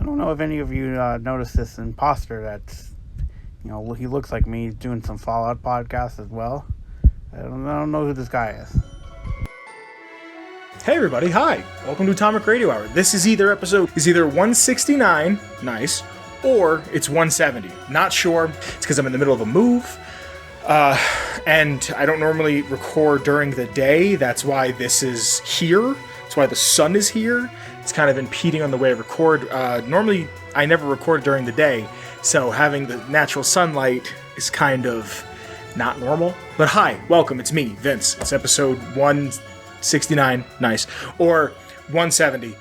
don't know if any of you noticed this imposter that's, he looks like me doing some Fallout podcasts as well. I don't know who this guy is. Hey everybody, hi! Welcome to Atomic Radio Hour. This is either 169, nice, or it's 170. Not sure. It's because I'm in the middle of a move. And I don't normally record during the day. That's why this is here. That's why the sun is here. It's kind of impeding on the way I record. Normally, I never record during the day, so having the natural sunlight is kind of not normal. But hi, welcome, it's me, Vince. It's episode 169, nice, or 170.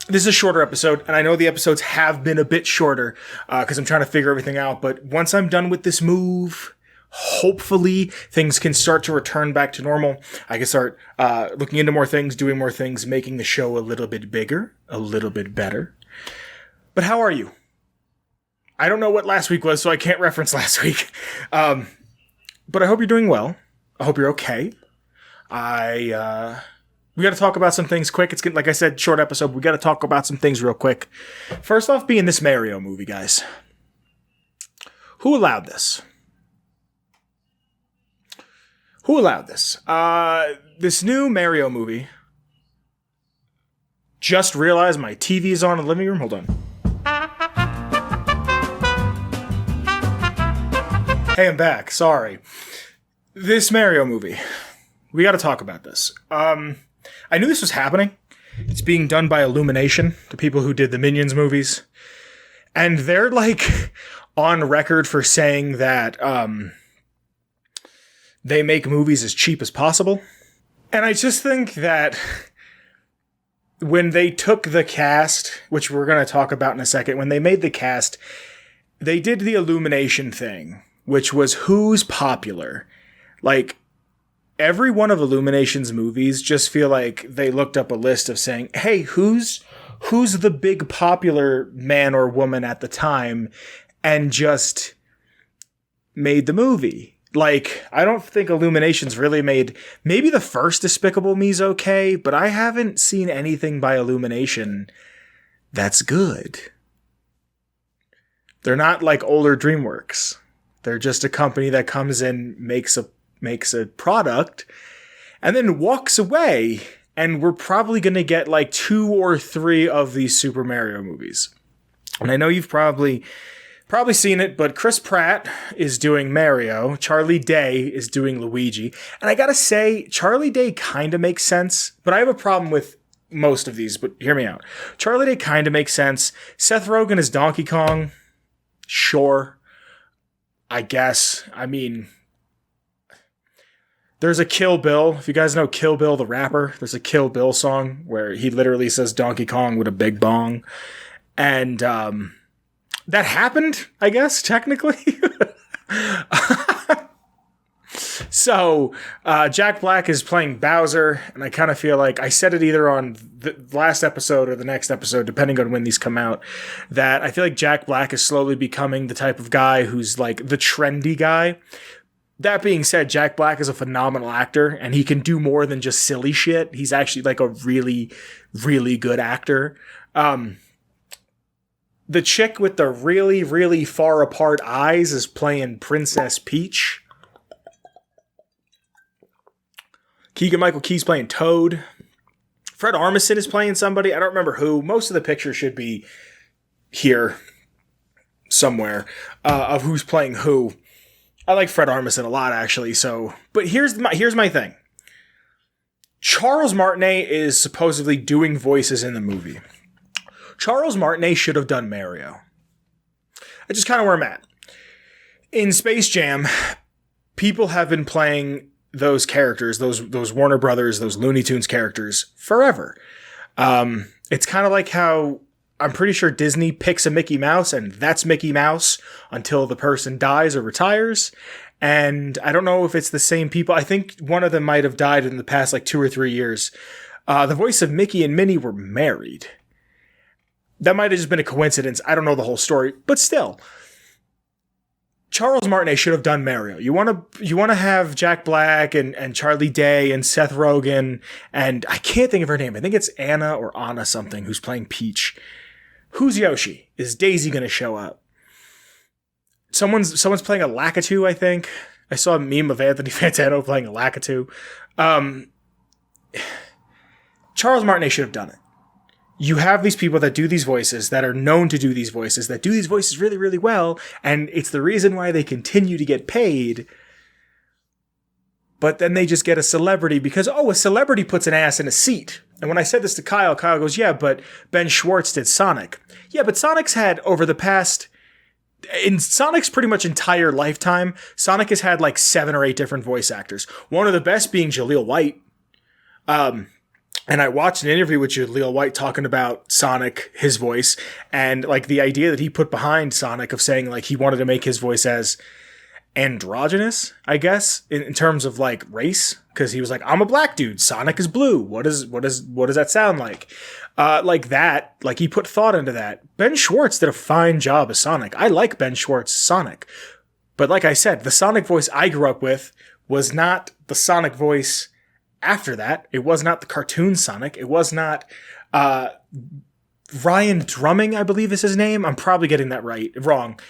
This is a shorter episode, and I know the episodes have been a bit shorter because I'm trying to figure everything out, but once I'm done with this move, hopefully things can start to return back to normal. I can start looking into more things, doing more things, making the show a little bit bigger, a little bit better. But how are you? I don't know what last week was, so I can't reference last week. But I hope you're doing well. I hope you're okay. We got to talk about some things quick. It's getting, like I said, short episode. We got to talk about some things real quick. First off, being this Mario movie, guys. Who allowed this? Who allowed this? This new Mario movie. Just realized my TV is on in the living room. Hold on. Hey, I'm back. Sorry. This Mario movie. We got to talk about this. I knew this was happening. It's being done by Illumination, the people who did the Minions movies. And they're like on record for saying that they make movies as cheap as possible. And I just think that when they took the cast, which we're going to talk about in a second, when they made the cast, they did the Illumination thing, which was who's popular. Like, every one of Illumination's movies just feel like they looked up a list of saying, hey, who's the big popular man or woman at the time, and just made the movie. Like, I don't think Illumination's really made... Maybe the first Despicable Me's okay, but I haven't seen anything by Illumination that's good. They're not like older DreamWorks. They're just a company that comes in, makes a product, and then walks away, and we're probably going to get like 2 or 3 of these Super Mario movies. And I know you've probably seen it, but Chris Pratt is doing Mario, Charlie Day is doing Luigi, and I gotta say, Charlie Day kind of makes sense, but I have a problem with most of these, but hear me out. Charlie Day kind of makes sense. Seth Rogen is Donkey Kong, sure, I guess. I mean... There's a Kill Bill. If you guys know Kill Bill, the rapper, there's a Kill Bill song where he literally says Donkey Kong with a big bong. And that happened, I guess, technically. So Jack Black is playing Bowser, and I kind of feel like I said it either on the last episode or the next episode, depending on when these come out, that I feel like Jack Black is slowly becoming the type of guy who's like the trendy guy. That being said, Jack Black is a phenomenal actor, and he can do more than just silly shit. He's actually like a really, really good actor. The chick with the really, really far apart eyes is playing Princess Peach. Keegan-Michael Key's playing Toad. Fred Armisen is playing somebody. I don't remember who. Most of the pictures should be here somewhere of who's playing who. I like Fred Armisen a lot, actually. So, but here's my thing. Charles Martinet is supposedly doing voices in the movie. Charles Martinet should have done Mario. That's just kind of where I'm at. In Space Jam, people have been playing those characters, those Warner Brothers, those Looney Tunes characters forever. It's kind of like how I'm pretty sure Disney picks a Mickey Mouse, and that's Mickey Mouse until the person dies or retires. And I don't know if it's the same people. I think one of them might have died in the past like 2 or 3 years. The voice of Mickey and Minnie were married. That might have just been a coincidence. I don't know the whole story, but still. Charles Martinet should have done Mario. You want to have Jack Black and Charlie Day and Seth Rogen, and I can't think of her name. I think it's Anna or Anna something who's playing Peach. Who's Yoshi? Is Daisy going to show up? Someone's playing a Lakitu, I think. I saw a meme of Anthony Fantano playing a Lakitu. Charles Martinet should have done it. You have these people that do these voices, that are known to do these voices, that do these voices really, really well, and it's the reason why they continue to get paid. But then they just get a celebrity because, a celebrity puts an ass in a seat. And when I said this to Kyle goes, yeah, but Ben Schwartz did Sonic. Yeah, but Sonic's had over the past... In Sonic's pretty much entire lifetime, Sonic has had like 7 or 8 different voice actors. One of the best being Jaleel White. And I watched an interview with Jaleel White talking about Sonic, his voice, and like the idea that he put behind Sonic of saying like he wanted to make his voice as androgynous, I guess, in terms of like race, because he was like, I'm a black dude, Sonic is blue. What does that sound like? Like that, like he put thought into that. Ben Schwartz did a fine job as Sonic. I like Ben Schwartz Sonic. But like I said, the Sonic voice I grew up with was not the Sonic voice after that. It was not the cartoon Sonic. It was not Ryan Drumming, I believe is his name. I'm probably getting that wrong.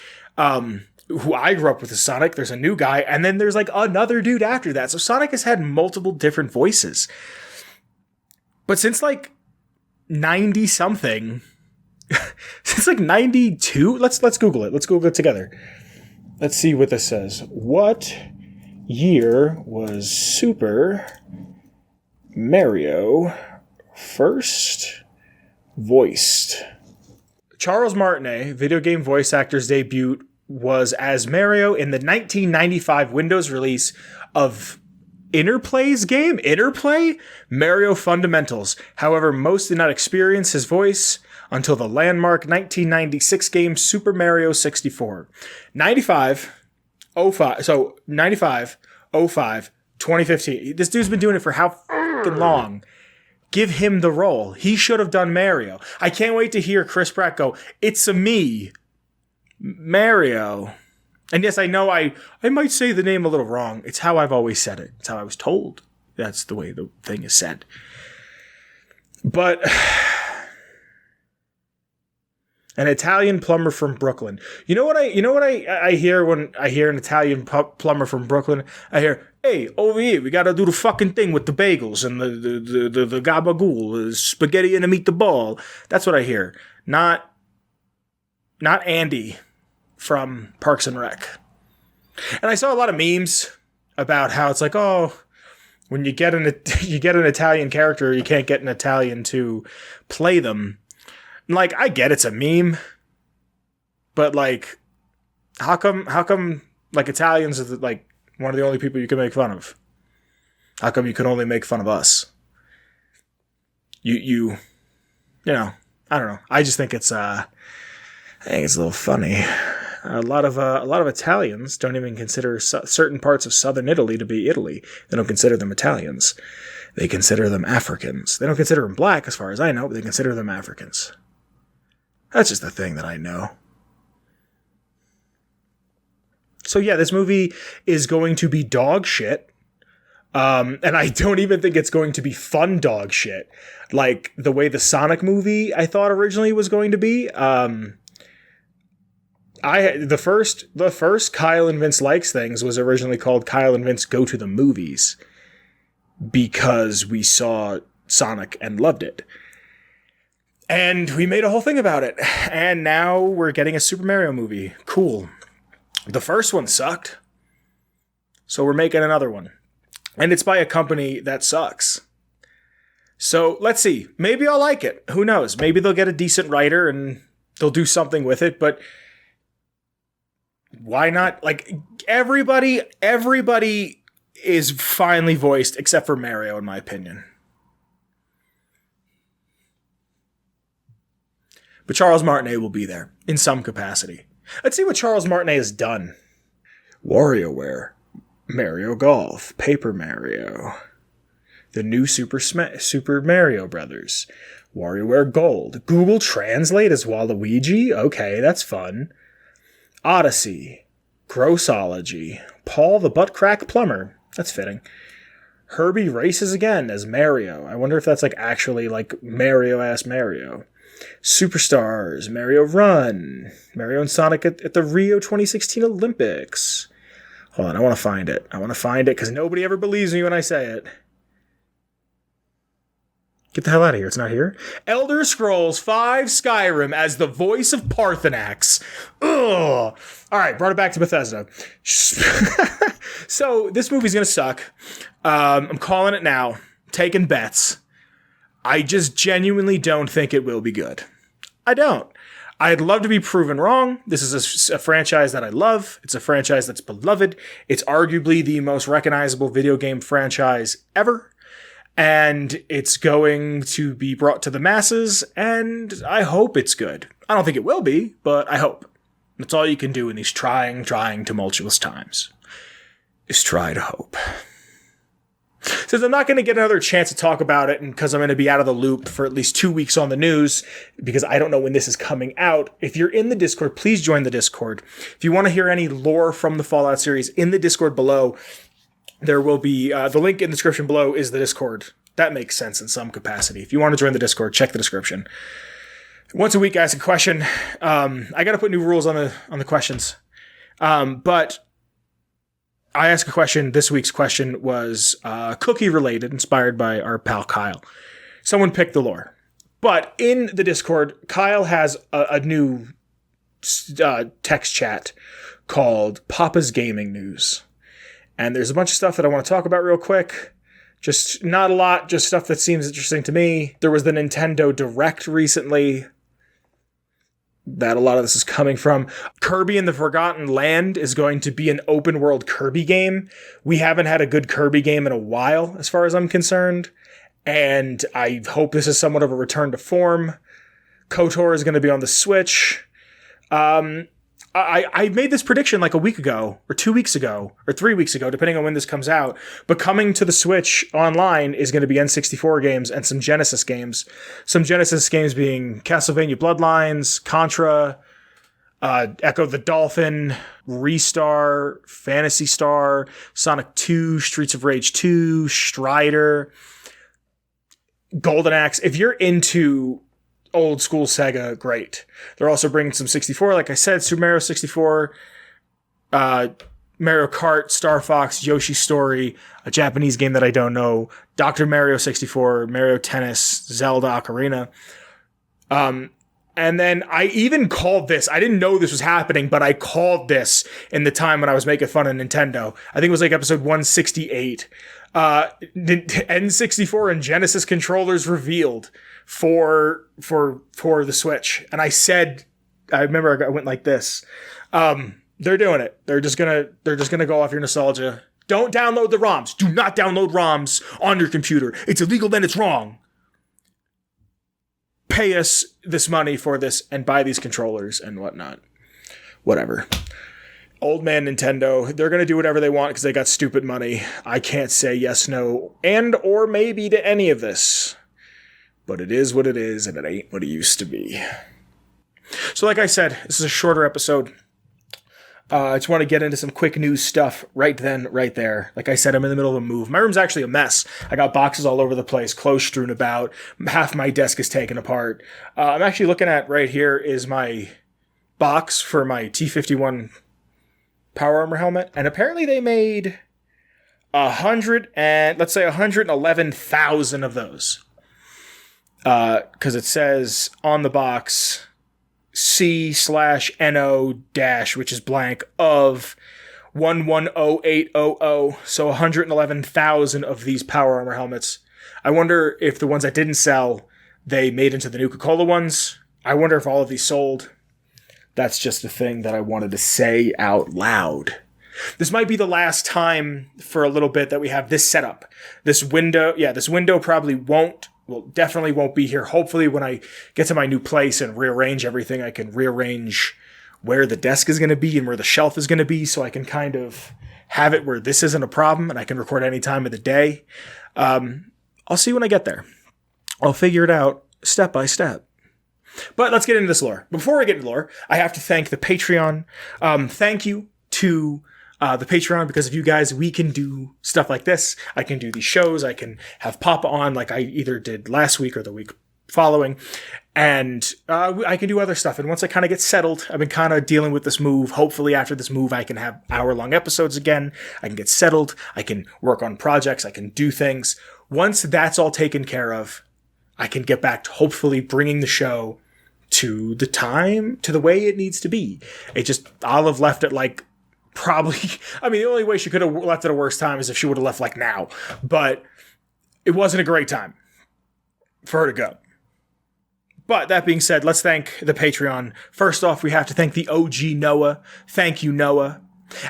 Who I grew up with is Sonic. There's a new guy, and then there's like another dude after that. So Sonic has had multiple different voices. But since like 90 something, since like 92, let's Google it. Let's Google it together. Let's see what this says. What year was Super Mario first voiced? Charles Martinet, video game voice actor's debut was as Mario in the 1995 Windows release of Interplay's game, Mario Fundamentals. However, most did not experience his voice until the landmark 1996 game Super Mario 64. 95, 05, 2015. This dude's been doing it for how fucking long? Give him the role. He should have done Mario. I can't wait to hear Chris Pratt go, it's a me, Mario. And yes, I know I might say the name a little wrong. It's how I've always said it. It's how I was told. That's the way the thing is said. But an Italian plumber from Brooklyn. You know what I hear when I hear an Italian plumber from Brooklyn? I hear, hey, over here, we gotta do the fucking thing with the bagels and the gabagool, the spaghetti and the meatball. That's what I hear. Not Andy from Parks and Rec. And I saw a lot of memes about how it's like, oh, when you get an Italian character, you can't get an Italian to play them. And like, I get it's a meme, but like, how come like Italians are like one of the only people you can make fun of? How come you can only make fun of us? You know, I don't know. I just think it's a little funny. A lot of Italians don't even consider certain parts of southern Italy to be Italy. They don't consider them Italians. They consider them Africans. They don't consider them black, as far as I know, but they consider them Africans. That's just the thing that I know. So yeah, this movie is going to be dog shit. And I don't even think it's going to be fun dog shit. Like the way the Sonic movie I thought originally was going to be. The first Kyle and Vince Likes Things was originally called Kyle and Vince Go to the Movies because we saw Sonic and loved it. And we made a whole thing about it. And now we're getting a Super Mario movie. Cool. The first one sucked. So we're making another one. And it's by a company that sucks. So let's see. Maybe I'll like it. Who knows? Maybe they'll get a decent writer and they'll do something with it. But why not? Like, everybody is finely voiced except for Mario, in my opinion. But Charles Martinet will be there in some capacity. Let's see what Charles Martinet has done. WarioWare, Mario Golf, Paper Mario, the new Super Mario Brothers, WarioWare Gold, Google Translate as Waluigi. Okay, that's fun. Odyssey, Grossology. Paul the Butt Crack Plumber. That's fitting. Herbie races again as Mario. I wonder if that's like actually like Mario-ass Mario. Superstars. Mario Run. Mario and Sonic at the Rio 2016 Olympics. Hold on, I want to find it. Because nobody ever believes me when I say it. Get the hell out of here. It's not here. Elder Scrolls V Skyrim as the voice of Parthenax. Ugh. All right, brought it back to Bethesda. So this movie's going to suck. I'm calling it now. Taking bets. I just genuinely don't think it will be good. I don't. I'd love to be proven wrong. This is a franchise that I love. It's a franchise that's beloved. It's arguably the most recognizable video game franchise ever. And it's going to be brought to the masses, and I hope it's good. I don't think it will be, but I hope. That's all you can do in these trying, tumultuous times, is try to hope. Since I'm not going to get another chance to talk about it, and because I'm going to be out of the loop for at least 2 weeks on the news, because I don't know when this is coming out, if you're in the Discord, please join the Discord. If you want to hear any lore from the Fallout series, in the Discord below, there will be, the link in the description below is the Discord. That makes sense in some capacity. If you want to join the Discord, check the description. Once a week, I ask a question. I got to put new rules on the questions. But I asked a question. This week's question was cookie related, inspired by our pal Kyle. Someone picked the lore. But in the Discord, Kyle has a new text chat called Papa's Gaming News. And there's a bunch of stuff that I want to talk about real quick. Just not a lot, just stuff that seems interesting to me. There was the Nintendo Direct recently that a lot of this is coming from. Kirby and the Forgotten Land is going to be an open world Kirby game. We haven't had a good Kirby game in a while, as far as I'm concerned. And I hope this is somewhat of a return to form. KOTOR is going to be on the Switch. I made this prediction like a week ago, or 2 weeks ago, or 3 weeks ago, depending on when this comes out. But coming to the Switch online is going to be N64 games and some Genesis games. Some Genesis games being Castlevania Bloodlines, Contra, Echo the Dolphin, Restar, Phantasy Star, Sonic 2, Streets of Rage 2, Strider, Golden Axe. If you're into old school Sega, great. They're also bringing some 64, like I said, Super Mario 64, Mario Kart, Star Fox, Yoshi's Story, a Japanese game that I don't know, Dr. Mario 64, Mario Tennis, Zelda Ocarina. And then I even called this. I didn't know this was happening, but I called this in the time when I was making fun of Nintendo. I think it was like episode 168. N64 and Genesis controllers revealed for the Switch. And I remember I went like this. They're doing it. They're just gonna go off your nostalgia. Don't download the ROMs. Do not download ROMs on your computer. It's illegal, then it's wrong. Pay us this money for this and buy these controllers and whatnot. Whatever. Old man Nintendo, they're going to do whatever they want because they got stupid money. I can't say yes, no, and or maybe to any of this. But it is what it is, and it ain't what it used to be. So like I said, this is a shorter episode. I just want to get into some quick news stuff right then, right there. Like I said, I'm in the middle of a move. My room's actually a mess. I got boxes all over the place, clothes strewn about. Half my desk is taken apart. I'm actually looking at right here is my box for my T-51 Power Armor helmet. And apparently they made 111,000 of those. Because it says on the box C/NO- which is blank of 110800. So 111,000 of these Power Armor helmets. I wonder if the ones that didn't sell, they made into the Nuka-Cola ones. I wonder if all of these sold. That's just a thing that I wanted to say out loud. This might be the last time for a little bit that we have this setup. This window probably definitely won't be here. Hopefully when I get to my new place and rearrange everything, I can rearrange where the desk is going to be and where the shelf is going to be so I can kind of have it where this isn't a problem and I can record any time of the day. I'll see when I get there. I'll figure it out step by step. But let's get into this lore. Before I get into lore, I have to thank the Patreon. Thank you to the Patreon. Because of you guys, we can do stuff like this. I can do these shows. I can have Papa on like I either did last week or the week following. And I can do other stuff. And once I kind of get settled, I've been kind of dealing with this move. Hopefully after this move, I can have hour-long episodes again. I can get settled. I can work on projects. I can do things. Once that's all taken care of, I can get back to hopefully bringing the show to the way it needs to be. Olive left it like probably, I mean, the only way she could have left at a worse time is if she would have left like now. But it wasn't a great time for her to go. But that being said, let's thank the Patreon. First off, we have to thank the OG Noah. Thank you, Noah.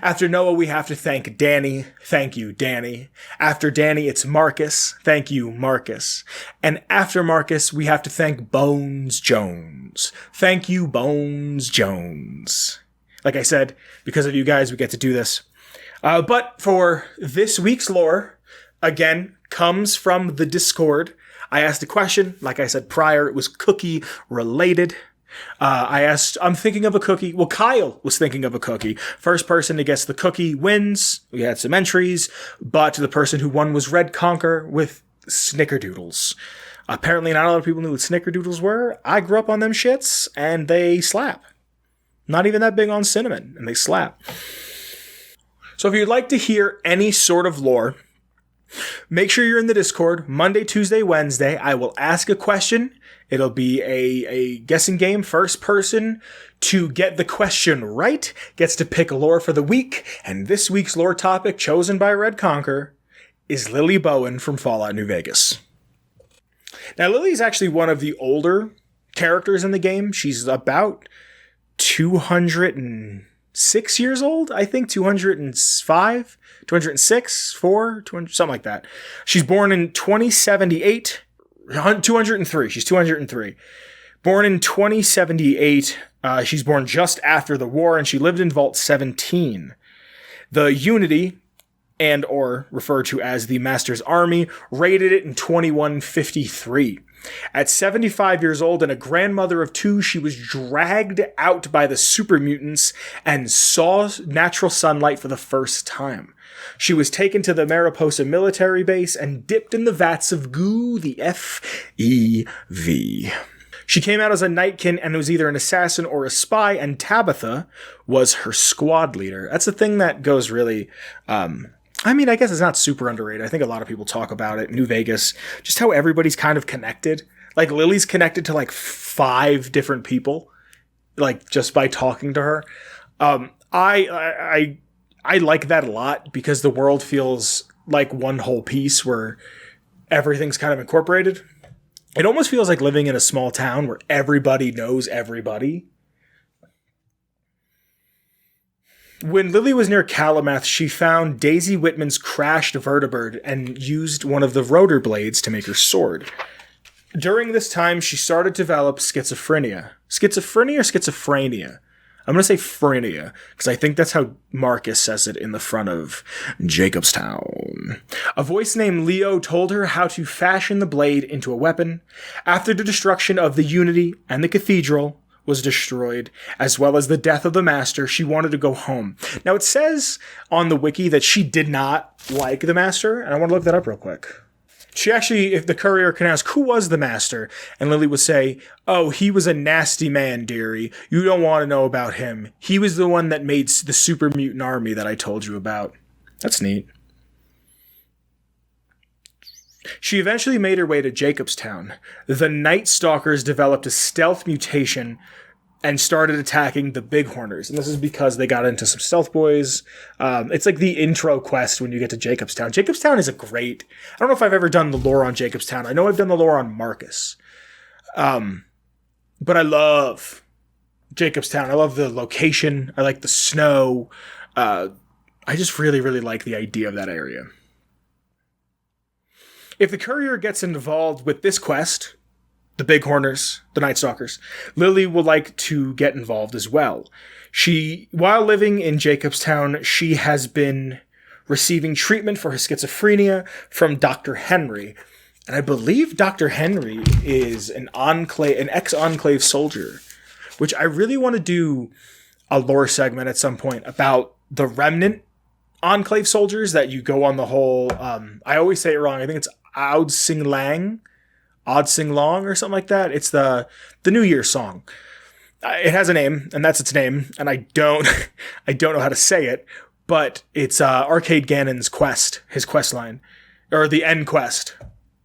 After Noah, we have to thank Danny. Thank you, Danny. After Danny, it's Marcus. Thank you, Marcus. And after Marcus, we have to thank Bones Jones. Thank you, Bones Jones. Like I said, because of you guys, we get to do this. But for this week's lore, again, comes from the Discord. I asked a question. Like I said prior, it was cookie related. I asked, I'm thinking of a cookie. Well, Kyle was thinking of a cookie. First person to guess the cookie wins. We had some entries, but the person who won was Red Conker with Snickerdoodles. Apparently not a lot of people knew what Snickerdoodles were. I grew up on them shits, and they slap. Not even that big on cinnamon, and they slap. So if you'd like to hear any sort of lore, make sure you're in the Discord Monday, Tuesday, Wednesday. I will ask a question. It'll be a guessing game. First person to get the question right gets to pick a lore for the week. And this week's lore topic, chosen by Red Conker, is Lily Bowen from Fallout New Vegas. Now, Lily is actually one of the older characters in the game. She's about 206 years old, I think, 205, 206, 4, 200, something like that. She's born in 2078, 203. She's 203. Born in 2078. She's born just after the war, and she lived in Vault 17. The Unity, and or referred to as the Master's Army, raided it in 2153. At 75 years old and a grandmother of 2, she was dragged out by the super mutants and saw natural sunlight for the first time. She was taken to the Mariposa military base and dipped in the vats of goo, the FEV. She came out as a Nightkin and was either an assassin or a spy, and Tabitha was her squad leader. That's the thing that goes really... I mean, I guess it's not super underrated. I think a lot of people talk about it. New Vegas, just how everybody's kind of connected. Like, Lily's connected to, like, 5 different people, like, just by talking to her. I like that a lot because the world feels like one whole piece where everything's kind of incorporated. It almost feels like living in a small town where everybody knows everybody. When Lily was near Calumet, she found Daisy Whitman's crashed vertibird and used one of the rotor blades to make her sword. During this time, she started to develop schizophrenia. Schizophrenia or schizophrenia? I'm going to say phrenia, because I think that's how Marcus says it in the front of Jacobstown. A voice named Leo told her how to fashion the blade into a weapon. After the destruction of the Unity and the Cathedral was destroyed, as well as the death of the Master, she wanted to go home. Now, it says on the wiki that she did not like the Master, and I want to look that up real quick. She actually, if the courier can ask, who was the Master? And Lily would say, oh, he was a nasty man, dearie. You don't want to know about him. He was the one that made the super mutant army that I told you about. That's neat. She eventually made her way to Jacobstown. The Night Stalkers developed a stealth mutation and started attacking the Bighorners. And this is because they got into some stealth boys. It's like the intro quest when you get to Jacobstown. Jacobstown is a great... I don't know if I've ever done the lore on Jacobstown. I know I've done the lore on Marcus. But I love Jacobstown. I love the location. I like the snow. I just really, really like the idea of that area. If the courier gets involved with this quest, the Bighorners, the Night Stalkers, Lily will like to get involved as well. While living in Jacobstown, she has been receiving treatment for her schizophrenia from Dr. Henry. And I believe Dr. Henry is an ex-Enclave soldier, which I really want to do a lore segment at some point about the remnant Enclave soldiers that you go on the whole, I always say it wrong. I think it's Aud Sing Lang, Odd Sing Long or something like that. It's the New Year's song. It has a name, and that's its name, and I don't know how to say it, but it's Arcade Ganon's quest, his quest line, or the end quest,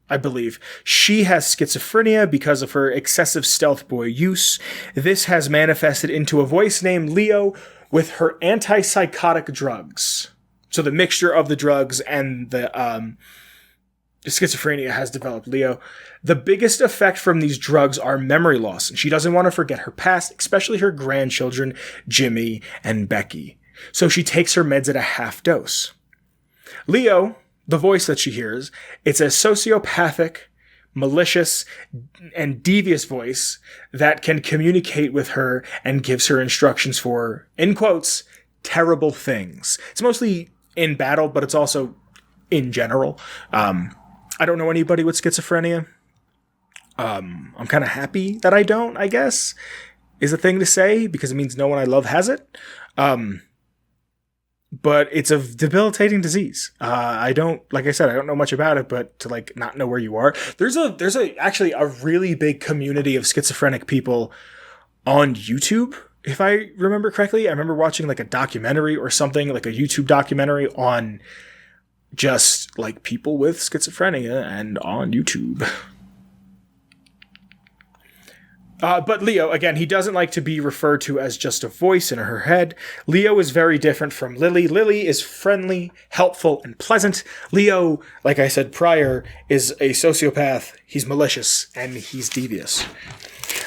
I believe. She has schizophrenia because of her excessive stealth boy use. This has manifested into a voice named Leo with her antipsychotic drugs. So the mixture of the drugs and the schizophrenia has developed Leo. The biggest effect from these drugs are memory loss, and she doesn't want to forget her past, especially her grandchildren, Jimmy and Becky. So she takes her meds at a half dose. Leo, the voice that she hears, it's a sociopathic, malicious, and devious voice that can communicate with her and gives her instructions for, in quotes, terrible things. It's mostly in battle, but it's also in general. I don't know anybody with schizophrenia. I'm kind of happy that I don't, I guess, is a thing to say, because it means no one I love has it. But it's a debilitating disease. Like I said, I don't know much about it, but to like not know where you are. There's actually a really big community of schizophrenic people on YouTube. If I remember correctly, I remember watching like a documentary or something, like a YouTube documentary on just like people with schizophrenia and on YouTube. But Leo, again, he doesn't like to be referred to as just a voice in her head. Leo is very different from Lily. Lily is friendly, helpful, and pleasant. Leo, like I said prior, is a sociopath. He's malicious, and he's devious.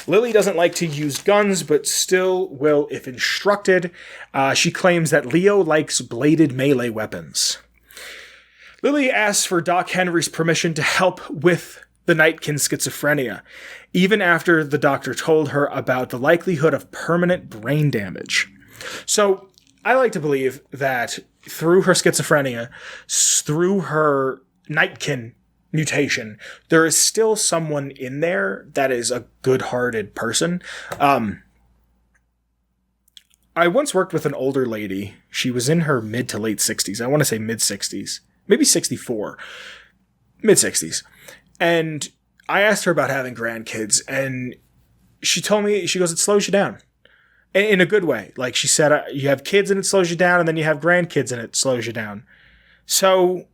Lily doesn't like to use guns, but still will if instructed. She claims that Leo likes bladed melee weapons. Lily asks for Doc Henry's permission to help with the Nightkin's schizophrenia, even after the doctor told her about the likelihood of permanent brain damage. So, I like to believe that through her schizophrenia, through her Nightkin mutation, there is still someone in there that is a good-hearted person. I once worked with an older lady. She was in her mid to late 60s. I want to say mid-60s. Maybe 64. Mid-60s. And I asked her about having grandkids, and she told me, she goes, it slows you down. In a good way. Like she said, you have kids and it slows you down, and then you have grandkids and it slows you down. So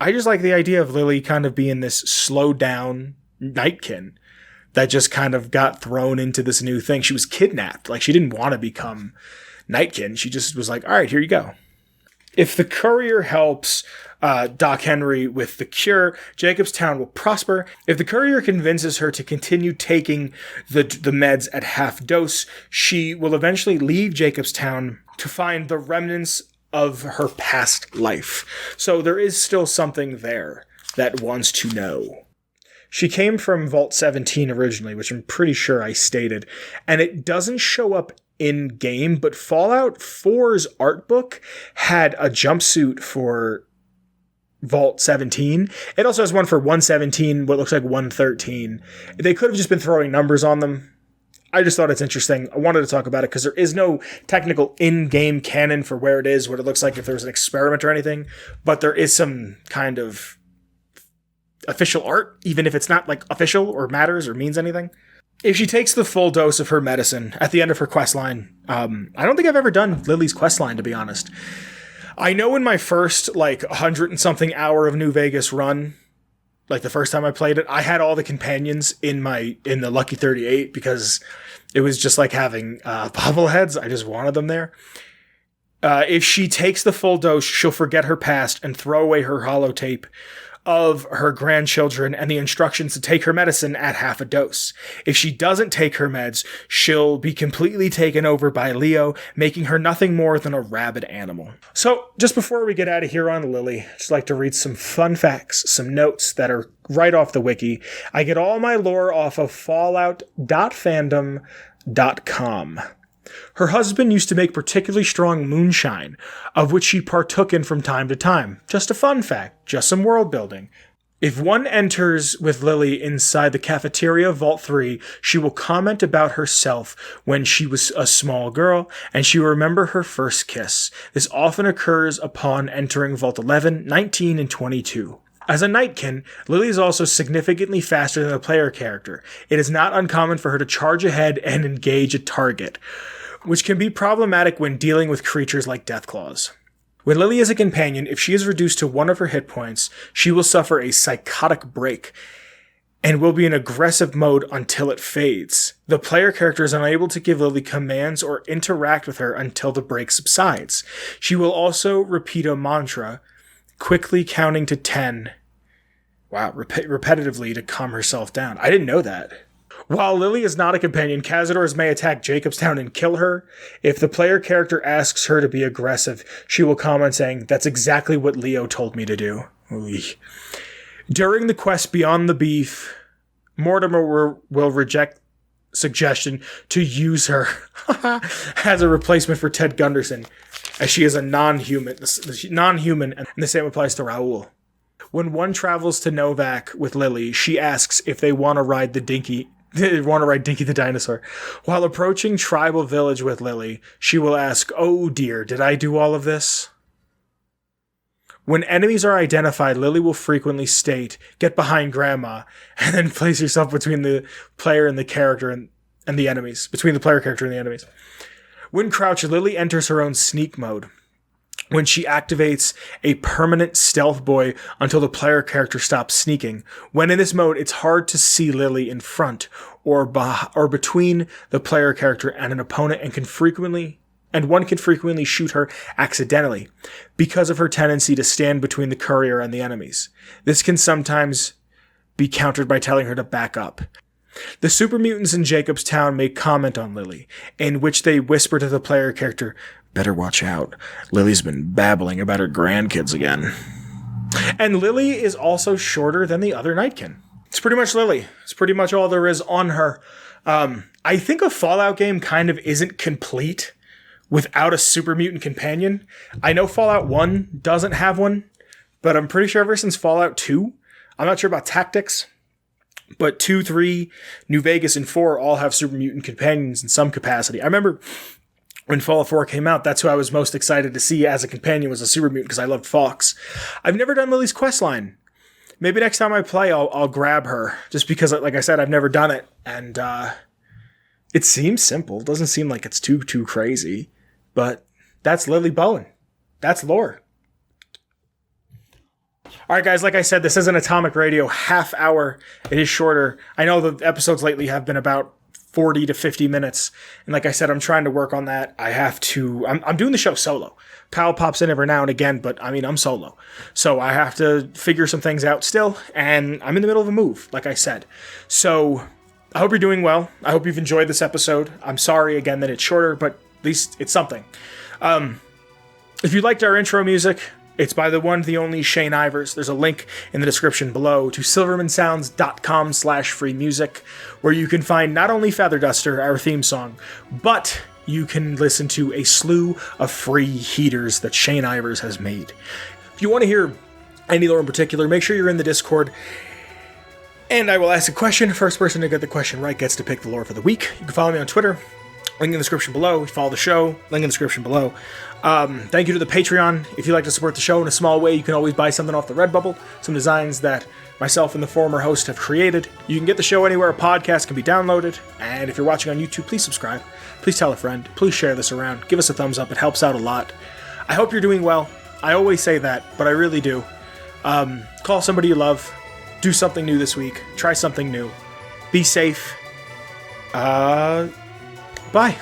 I just like the idea of Lily kind of being this slowed down Nightkin that just kind of got thrown into this new thing. She was kidnapped. Like she didn't want to become Nightkin. She just was like, all right, here you go. If the courier helps Doc Henry with the cure, Jacobstown will prosper. If the courier convinces her to continue taking the meds at half dose, she will eventually leave Jacobstown to find the remnants of her past life. So there is still something there that wants to know. She came from Vault 17 originally, which I'm pretty sure I stated, and it doesn't show up in-game, but Fallout 4's art book had a jumpsuit for Vault 17. It also has one for 117, what looks like 113. They could have just been throwing numbers on them. I just thought it's interesting. I wanted to talk about it because there is no technical in-game canon for where it is, what it looks like if there was an experiment or anything, but there is some kind of official art, even if it's not like official or matters or means anything. If she takes the full dose of her medicine at the end of her quest line, I don't think I've ever done Lily's quest line, to be honest. I know in my first, 100 and something hour of New Vegas run, like the first time I played it, I had all the companions in the Lucky 38 because it was just like having bobbleheads. I just wanted them there. If she takes the full dose, she'll forget her past and throw away her holotape of her grandchildren and the instructions to take her medicine at half a dose. If she doesn't take her meds, she'll be completely taken over by Leo, making her nothing more than a rabid animal. So, just before we get out of here on Lily, I'd just like to read some fun facts, some notes that are right off the wiki. I get all my lore off of fallout.fandom.com. Her husband used to make particularly strong moonshine, of which she partook in from time to time. Just a fun fact, just some world building. If one enters with Lily inside the cafeteria Vault 3, she will comment about herself when she was a small girl, and she will remember her first kiss. This often occurs upon entering Vault 11, 19, and 22. As a Nightkin, Lily is also significantly faster than the player character. It is not uncommon for her to charge ahead and engage a target, which can be problematic when dealing with creatures like Deathclaws. When Lily is a companion, if she is reduced to one of her hit points, she will suffer a psychotic break and will be in aggressive mode until it fades. The player character is unable to give Lily commands or interact with her until the break subsides. She will also repeat a mantra, quickly counting to 10. Wow, repetitively to calm herself down. I didn't know that. While Lily is not a companion, Cazadors may attack Jacobstown and kill her. If the player character asks her to be aggressive, she will comment saying, "That's exactly what Leo told me to do." During the quest Beyond the Beef, Mortimer will reject suggestion to use her as a replacement for Ted Gunderson, as she is a non-human, and the same applies to Raoul. When one travels to Novak with Lily, she asks if they want to ride Dinky the dinosaur. While approaching Tribal Village with Lily, she will ask, "Oh dear, did I do all of this?" When enemies are identified, Lily will frequently state, "Get behind Grandma," and then place herself between the player and the character and the enemies. Between the player character and the enemies. When crouched, Lily enters her own sneak mode, when she activates a permanent stealth buoy until the player character stops sneaking. When in this mode, it's hard to see Lily in front or between the player character and an opponent, and one can frequently shoot her accidentally because of her tendency to stand between the courier and the enemies. This can sometimes be countered by telling her to back up. The super mutants in Jacobstown may comment on Lily, in which they whisper to the player character, "Better watch out. Lily's been babbling about her grandkids again." And Lily is also shorter than the other Nightkin. It's pretty much Lily. It's pretty much all there is on her. I think a Fallout game kind of isn't complete without a super mutant companion. I know Fallout 1 doesn't have one, but I'm pretty sure ever since Fallout 2, I'm not sure about Tactics, but 2, 3, New Vegas, and 4 all have super mutant companions in some capacity. I remember when Fallout 4 came out, that's who I was most excited to see as a companion, was a super mutant, because I loved Fox. I've never done Lily's questline. Maybe next time I play, I'll grab her, just because, like I said, I've never done it, and it seems simple. It doesn't seem like it's too crazy, but that's Lily Bowen. That's lore. All right, guys, like I said, this is an Atomic Radio half hour. It is shorter. I know the episodes lately have been about 40 to 50 minutes. And like I said, I'm trying to work on that. I'm doing the show solo. Pal pops in every now and again, but I mean, I'm solo. So I have to figure some things out still. And I'm in the middle of a move, like I said. So I hope you're doing well. I hope you've enjoyed this episode. I'm sorry again that it's shorter, but at least it's something. If you liked our intro music, it's by the one, the only Shane Ivers. There's a link in the description below to silvermansounds.com/free music, where you can find not only Feather Duster, our theme song, but you can listen to a slew of free heaters that Shane Ivers has made. If you want to hear any lore in particular, make sure you're in the Discord, and I will ask a question. First person to get the question right gets to pick the lore for the week. You can follow me on Twitter. Link in the description below. Follow the show. Link in the description below. Thank you to the Patreon. If you'd like to support the show in a small way, you can always buy something off the Redbubble. Some designs that myself and the former host have created. You can get the show anywhere a podcast can be downloaded. And if you're watching on YouTube, please subscribe. Please tell a friend. Please share this around. Give us a thumbs up. It helps out a lot. I hope you're doing well. I always say that, but I really do. Call somebody you love. Do something new this week. Try something new. Be safe. Bye.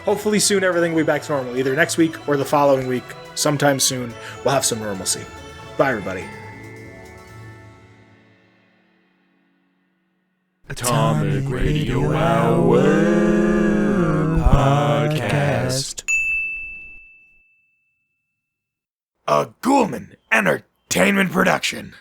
Hopefully soon everything will be back to normal. Either next week or the following week. Sometime soon we'll have some normalcy. Bye, everybody. Atomic Radio Hour Podcast. A Ghoulman Entertainment production.